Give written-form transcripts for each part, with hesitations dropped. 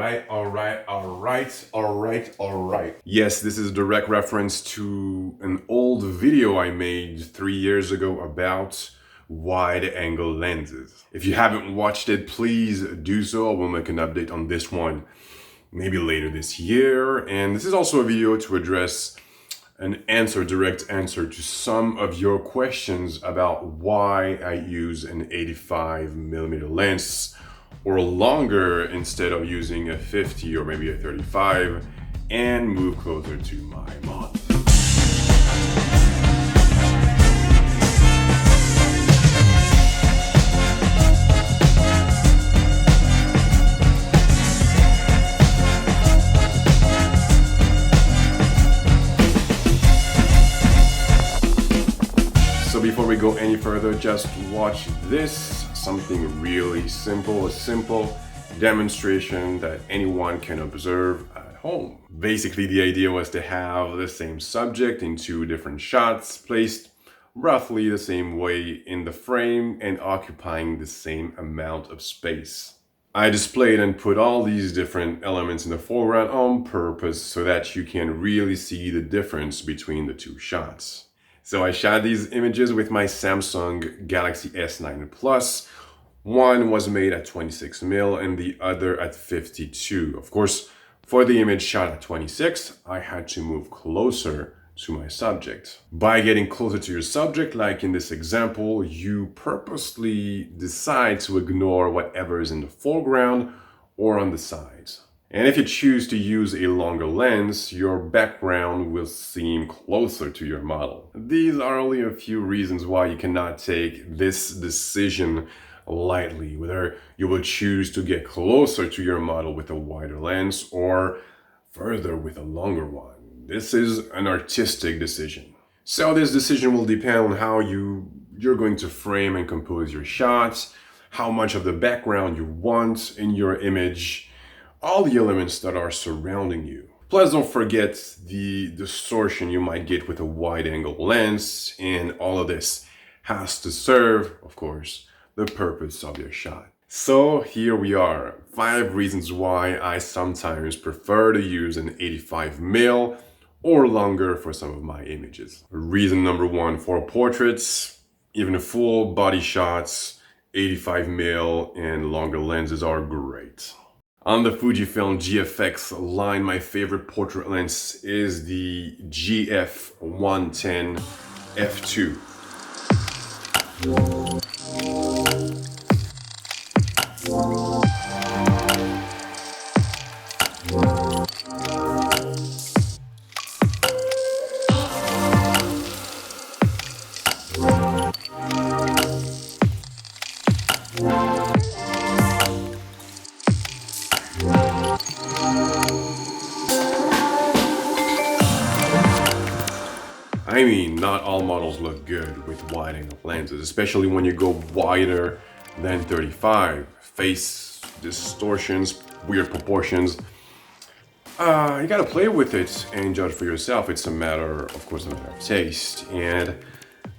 All right. Yes, this is a direct reference to an old video I made 3 years ago about wide angle lenses. If you haven't watched it, please do so. I will make an update on this one maybe later this year. And this is also a video to address direct answer to some of your questions about why I use an 85mm lens or longer instead of using a 50 or maybe a 35 and move closer to my model. So before we go any further, just watch this, something really simple, a simple demonstration that anyone can observe at home. Basically, the idea was to have the same subject in two different shots placed roughly the same way in the frame and occupying the same amount of space. I displayed and put all these different elements in the foreground on purpose so that you can really see the difference between the two shots. So I shot these images with my Samsung Galaxy S9 Plus. One was made at 26mm and the other at 52. Of course, for the image shot at 26, I had to move closer to my subject. By getting closer to your subject, like in this example, you purposely decide to ignore whatever is in the foreground or on the sides. And if you choose to use a longer lens, your background will seem closer to your model. These are only a few reasons why you cannot take this decision lightly, whether you will choose to get closer to your model with a wider lens or further with a longer one. This is an artistic decision. So this decision will depend on how you're going to frame and compose your shots, how much of the background you want in your image, all the elements that are surrounding you. Plus, don't forget the distortion you might get with a wide angle lens, and all of this has to serve, of course, the purpose of your shot. So here we are, 5 reasons why I sometimes prefer to use an 85mm or longer for some of my images. Reason number 1, for portraits, even full body shots, 85mm and longer lenses are great. On the Fujifilm GFX line, my favorite portrait lens is the GF110 f2. I mean, not all models look good with wide angle lenses, especially when you go wider than 35. Face distortions, weird proportions. You gotta play with it and judge for yourself. It's a matter, of course, of taste. And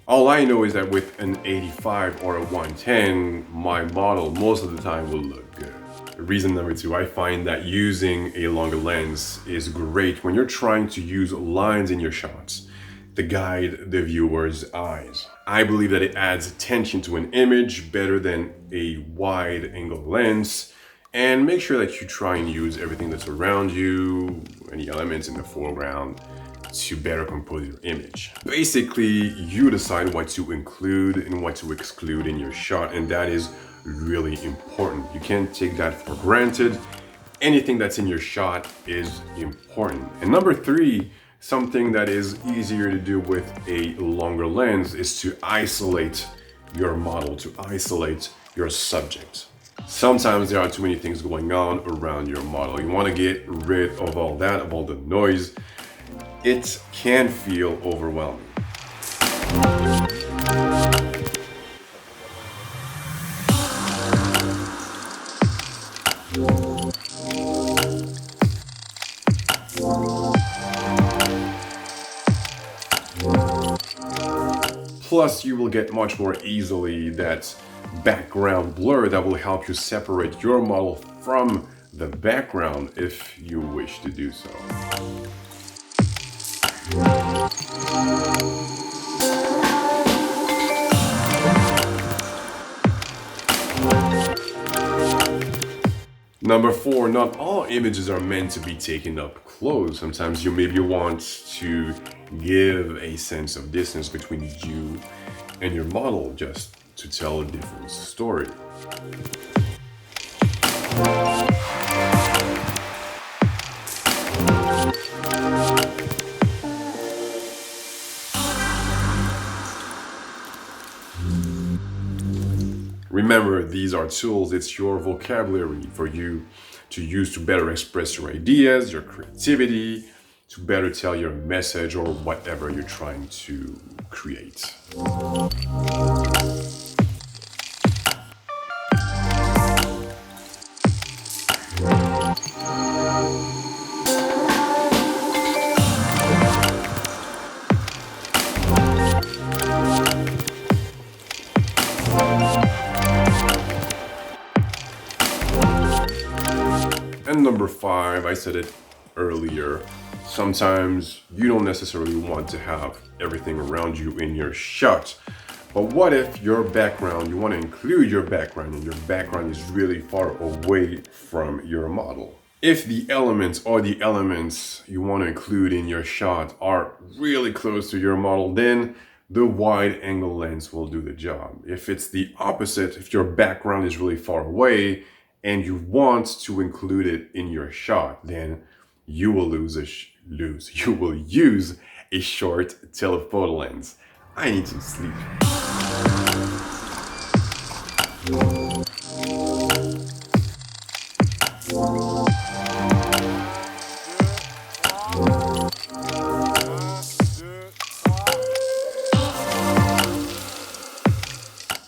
all I know is that with an 85 or a 110, my model most of the time will look good. Reason number 2, I find that using a longer lens is great when you're trying to use lines in your shots to guide the viewer's eyes. I believe that it adds attention to an image better than a wide angle lens, and make sure that you try and use everything that's around you, any elements in the foreground, to better compose your image. Basically, you decide what to include and what to exclude in your shot, and that is really important. You can't take that for granted. Anything that's in your shot is important. And number 3, something that is easier to do with a longer lens is to isolate your model, to isolate your subject. Sometimes there are too many things going on around your model. You want to get rid of all that, of all the noise. It can feel overwhelming. Plus, you will get much more easily that background blur that will help you separate your model from the background if you wish to do so. Number 4, not all images are meant to be taken up close. Sometimes you maybe want to give a sense of distance between you and your model just to tell a different story. Remember, these are tools. It's your vocabulary for you to use to better express your ideas, your creativity, to better tell your message or whatever you're trying to create. And number 5, I said it earlier, sometimes you don't necessarily want to have everything around you in your shot. But what if your background, you want to include your background and your background is really far away from your model? If the elements or the elements you want to include in your shot are really close to your model, then the wide angle lens will do the job. If it's the opposite, if your background is really far away and you want to include it in your shot, then you will you will use a short telephoto lens. I need to sleep.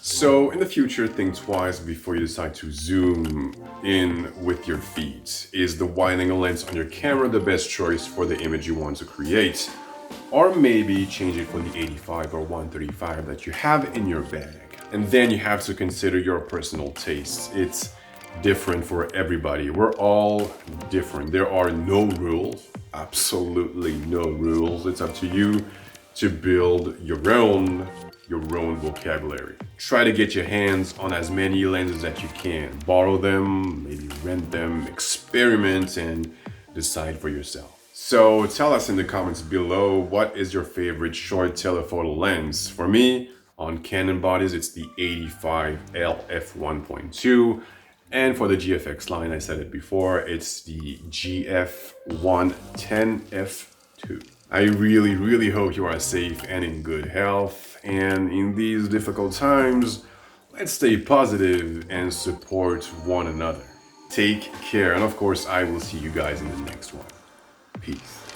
So in the future, think twice before you decide to zoom in with your feet. Is the wide angle lens on your camera the best choice for the image you want to create? Or maybe change it for the 85 or 135 that you have in your bag. And then you have to consider your personal tastes. It's different for everybody. We're all different. There are no rules, absolutely no rules. It's up to you to build your own vocabulary. Try to get your hands on as many lenses that you can. Borrow them, maybe rent them, experiment, and decide for yourself. So tell us in the comments below, what is your favorite short telephoto lens? For me, on Canon bodies, it's the 85L f1.2. And for the GFX line, I said it before, it's the GF110 f2. I really hope you are safe and in good health. And in these difficult times, let's stay positive and support one another. Take care. And of course, I will see you guys in the next one. Peace.